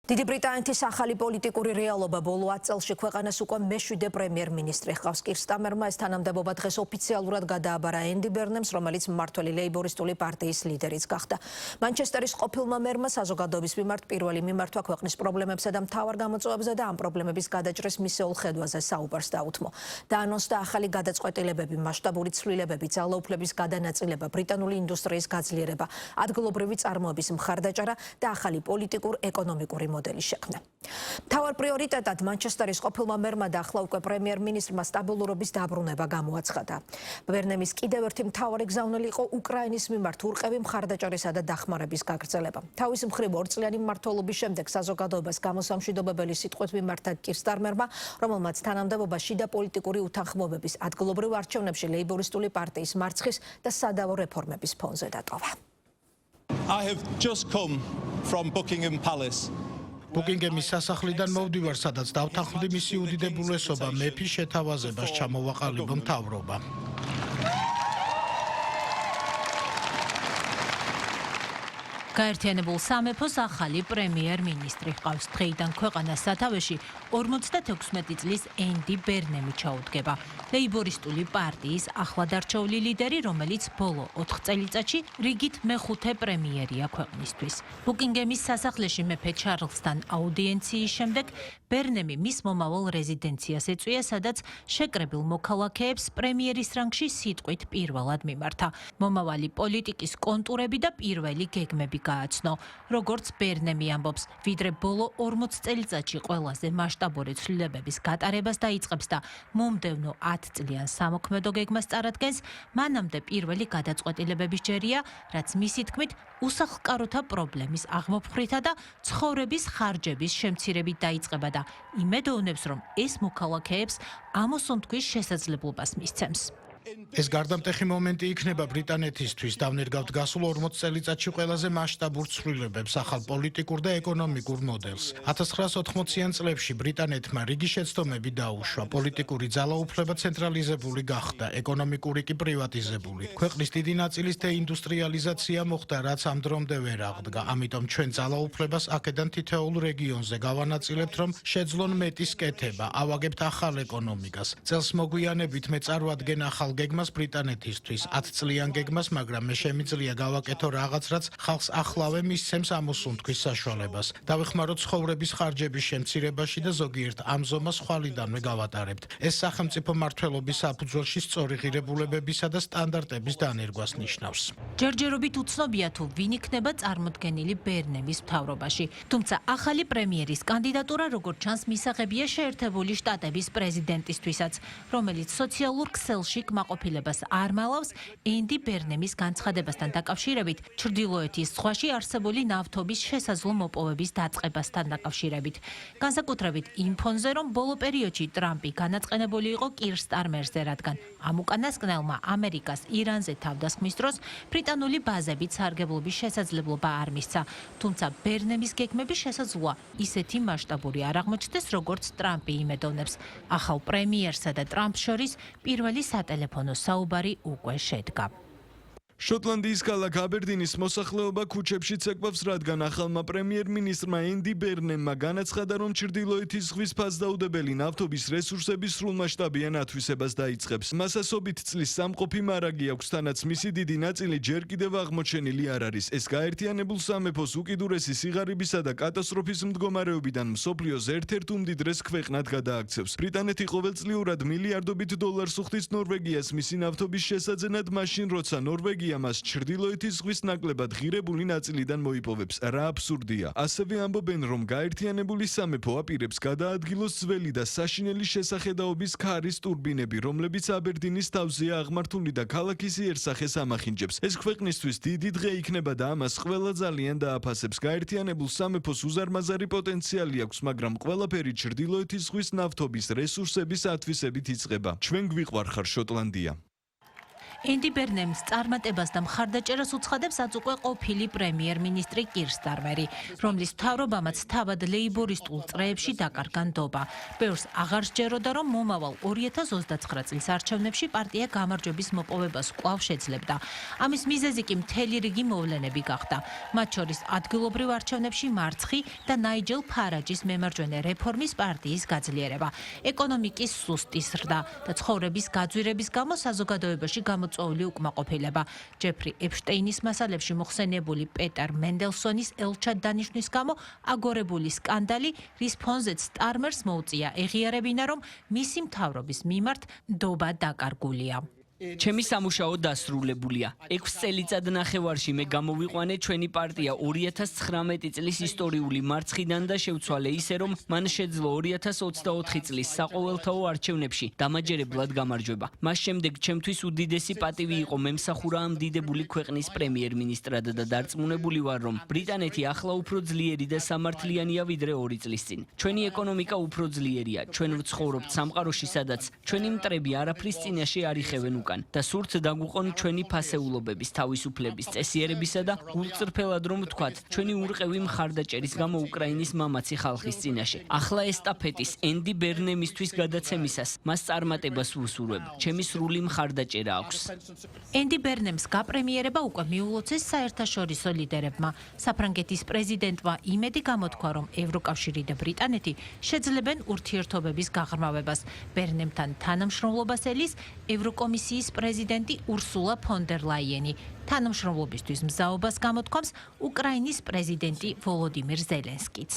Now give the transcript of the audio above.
დიდი ბრიტანეთის ახალი პოლიტიკური რეალობა ბოლო 10 წელში ქვეყანას უკვე მეშვიდე პრემიერ-მინისტრი ჰყავს. კირ სტამერმა ეს თანამდებობა დღეს ოფიციალურად გადააბარა ენდი ბერნემს, რომელიც მმართველი ლეიბორისტული პარტიის ლიდერიც გახდა. მანჩესტერის ყოფილმა მერმა საზოგადოების მიმართ პირველი მიმართვა ქვეყნის პრობლემებსა და მთავარ გამოწვევებზე და ამ პრობლემების გადაჭრის მისეულ ხედვაზე საუბარს დაუთმო. დაანონსდა ახალი გადაწყვეტილებები, მასშტაბური ცვლილებები, ძალაუფლების გადანაწილება, ბრიტანული ინდუსტრიის გაძლიერება, ადგილობრივი წარმოების მხარდაჭერა და ახალი პოლიტიკურ-ეკონომიკური მოდელი შექმნა. მთავარ პრიორიტეტად მანჩესტერის ყოფილმა მერმა და ახლა უკვე პრემიერ-მინისტრმა სტაბილურობის დაბრუნება გამოაცხადა. ბერნემის კიდევ ერთი მთავარი გზავნილი იყო უკრაინის მიმართ ურყევი მხარდაჭერისა და დახმარების გაგრძელება. თავის მხრივ ორწლიანი მმართველობის შემდეგ საზოგადოებას გამოსამშვიდობებელი სიტყვით მიმართა კირ სტამერმა, რომელმაც თანამდებობა შიდა პოლიტიკური უთანხმოებების, ადგილობრივ არჩევნებში ლეიბორისტული პარტიის მარცხის და სადავო რეფორმების ფონზე დატოვა. I have just come from Buckingham Palace. ბუკინგემის სასახლიდან მოვდივარ, სადაც დავთანხმდი მისი უდიდებულესობა მეფის შეთავაზებას ჩამოვაყალიბო მთავრობა. გაერთიანებულ სამეფოს ახალი პრემიერ-მინისტრი ჰყავს. დღეიდან ქვეყანას სათავეში 56 წლის ენდი ბერნემი ჩაუდგება. ლეიბორისტული პარტიის ახლადარჩეული ლიდერი, რომელიც ბოლო 4 წელიწადში რიგით მეხუთე პრემიერია ქვეყნისთვის. ბუკინგემის სასახლეში მეფე ჩარლზთან აუდიენციის შემდეგ ბერნემი მის მომავალ რეზიდენციას ეწვია, სადაც შეკრებილ მოქალაქეებს პრემიერის რანგში სიტყვით პირველად მიმართა. მომავალი პოლიტიკის კონტურები და პირველი გეგმები გააცნო. როგორც ბერნემი ამბობს, ვიდრე ბოლო 40 წელიწადში ყველაზე მასშტაბური ცვლილებების გატარებას დაიწყებს და მომდევნო 10 წლიან სამოქმედო გეგმას წარადგენს, მანამდე პირველი გადაწყვეტილებების ჯერია, რაც მისი თქმით უსახლკაროთა პრობლემის აღმოფხვრითა და ცხოვრების ხარჯების შემცირებით დაიწყება და იმედოვნებს, რომ ეს მოქალაქეებს ამოსუნთქვის შესაძლებლობას მისცემს. ეს გარდამტეხი მომენტი იქნება ბრიტანეთისთვის. დავნერგავთ გასულ 40 წელიწადში ყველაზე მასშტაბურ ცვლილებებს, ახალ პოლიტიკურ და ეკონომიკურ მოდელს. 1980-იან წლებში ბრიტანეთმა რიგი შეცდომები დაუშვა. პოლიტიკური ძალაუფლება ცენტრალიზებული გახდა, ეკონომიკური კი პრივატიზებული. ქვეყნის დიდი ნაწილის დეინდუსტრიალიზაცია მოხდა, რაც ამ დრომდე ვერ აღდგა. ამიტომ ჩვენ ძალაუფლებას აქედან თითოეულ რეგიონზე გავანაწილებთ, რომ შეძლონ მეტის კეთება, ავაგებთ ახალ ეკონომიკას. წელს მოგვიანებით მე წარვადგენ ახალ გეგმას ბრიტანეთისთვის, 10 წლიან გეგმას, მაგრამ მე შემიძლია გავაკეთო რაღაც, რაც ხალხს ახლავე მისცემს ამოსუნთქვის საშუალებას. დავეხმარო ცხოვრების ხარჯების შემცირებაში და ზოგიერთ ამ ზომას ხვალიდანვე გავატარებთ. ეს სახელმწიფო მმართველობის საფუძველში სწორი ღირებულებებისა და სტანდარტების დანერგვას ნიშნავს. ჯერჯერობით უცნობია თუ ვინ იქნება წარმოდგენილი ბერნემის მთავრობაში. თუმცა ახალი პრემიერის კანდიდატურა, როგორც ჩანს, მისაღებია შეერთებული შტატების პრეზიდენტისთვისაც, რომელიც სოციალურ ქსელში კმაყოფილებას არ მალავს ენდი ბერნემის განცხადებასთან დაკავშირებით, ჩრდილოეთის ზღვაში არსებული ნავთობის შესაძლო მოპოვების დაწყებასთან დაკავშირებით. განსაკუთრებით იმ ფონზე, რომ ბოლო პერიოდში ტრამპი განაწყენებული იყო კირ სტარმერზე, რადგან ამ უკანასკნელმა ამერიკას ირანზე თავდასხმის დროს ბრიტანული ბაზებით სარგებლობის შესაძლებლობა არ მისცა. თუმცა ბერნემის გეგმები შესაძლოა ისეთი მასშტაბური არ აღმოჩნდეს, როგორც ტრამპი იმედოვნებს. ახალ პრემიერსა და ტრამპს შორის პირველი სატელეფონო საუბარი უკვე შედგა. შოტლანდიის ქალაქ აბერდინის მოსახლეობა ქუჩებში ცეკვავს, რადგან ახალმა პრემიერ-მინისტრმა ენდი ბერნემმა განაცხადა, რომ ჩრდილოეთის ზღვის ფასდაუდებელი ნავთობის რესურსების სრულმასშტაბიან ათვისებას დაიწყებს. მას ასობით წლის სამყოფი მარაგი აქვს, თანაც მისი დიდი ნაწილი ჯერ კიდევ აღმოჩენილი არ არის. ეს გაერთიანებულ სამეფოს უკიდურესი სიღარიბისა და კატასტროფის მდგომარეობიდან მსოფლიოს ერთ-ერთ უმდიდრეს ქვეყნად გადააქცევს. ბრიტანეთი ყოველწლიურად მილიარდობით დოლარს უხდის ნორვეგიას მისი ნავთობის შესაძენად, მაშინ როცა ნორვეგია მას ჩრდილოეთის ზღვის ნაკლებად ღირებული ნაწილიდან მოიპოვებს. რა აბსურდია. ასევე ამბობენ, რომ გაერთიანებული სამეფო აპირებს გადაადგილოს ძველი და საშინელი შესახედაობის ქარის ტურბინები, რომლებიც აბერდინის თავზეა აღმართული და ქალაქის იერსახეს ამახინჯებს. ეს ქვეყნისთვის დიდი დღე იქნება და ამას ყველა ძალიან დააფასებს. გაერთიანებულ სამეფოს უზარმაზარი პოტენციალი აქვს, მაგრამ ყველაფერი ჩრდილოეთის ზღვის ნავთობის რესურსების ათვისებით იწყება. ჩვენ გვიყვარხარ შოტლანდია. ენდი ბერნემს წარმატებას და მხარდაჭერას უცხადებს აც უკვე ყოფილი პრემიერ-მინისტრი კირ სტარმერი, რომლის მთავრობამაც თავად ლეიბორისტულ წრეებში დაკარგა ნდობა. ბევრს აღარ სჯეროდა, რომ მომავალ 2029 წლის არჩევნებში პარტია გამარჯვების მოპოვებას კვლავ შეძლებდა. ამის მიზეზი კი მთელი რიგი მოვლენები გახდა. მათ შორის ადგილობრივ არჩევნებში მარცხი და ნაიჯელ ფარაჯის მემარჯვენე რეფორმის პარტიის გაძლიერება, ეკონომიკის სუსტი ზრდა და ცხოვრების გაძვირების გამო საზოგადოებაში გამოწვეული უკმაყოფილება. ჯეფრი ეპშტეინის მასალებში მოხსენებული პეტერ მენდელსონის ელჩად დანიშვნის გამო აგორებული სკანდალი, რის ფონზეც სტარმერს მოუწია ეღიარებინა, რომ მისი მთავრობის მიმართ ნდობა დაკარგულია. ჩემი სამუშაო დასრულებულია. 6 წელიწად ნახევარში მე გამოვიყვანე ჩვენი პარტია 2019 წლის ისტორიული მარცხიდან და შევცვალე ისე, რომ მან შეძლო 2024 წლის საყოველთაო არჩევნებში დამაჯერებლად გამარჯვება. მას შემდეგ ჩემთვის უდიდესი პატივი იყო მემსახურა ამ დიდებული ქვეყნის პრემიერ-მინისტრად და დარწმუნებული ვარ, რომ ბრიტანეთი ახლა უფრო ძლიერი და სამართლიანია ვიდრე 2 წლის წინ. ჩვენი ეკონომიკა უფრო ძლიერია. ჩვენ ვცხოვრობთ სამყაროში, სადაც ჩვენი მტრები არაფრის წინაშე არ იხევენ და სურთ დაგვიყონ ჩვენი ფასეულობების, თავისუფლების, წესიერებისა და გულწრფელად რომ ვთქვათ, ჩვენი ურყევი მხარდაჭერის გამო უკრაინის მამაცი ხალხის წინაშე. ახლა ესტაფეტის ენდი ბერნემისთვის გადაცემისას მას წარმატებას ვუსურვებ. ჩემი სრული მხარდაჭერა აქვს. ენდი ბერნემს გაპრემიერება უკვე მიულოცეს საერთაშორისო ლიდერებმა. საფრანგეთის პრეზიდენტმა იმედი გამოთქვა, რომ ევროკავშირი და ბრიტანეთი შეძლებენ ურთიერთობების გაღრმავებას. ბერნემთან თანამშრომლობას ელის ევროკომისიის პრეზიდენტი ურსულა ფონ დერ ლაიენი. თანამშრომლობისთვის მზაობას გამოთქვამს უკრაინის პრეზიდენტი ვოლოდიმირ ზელენსკიც.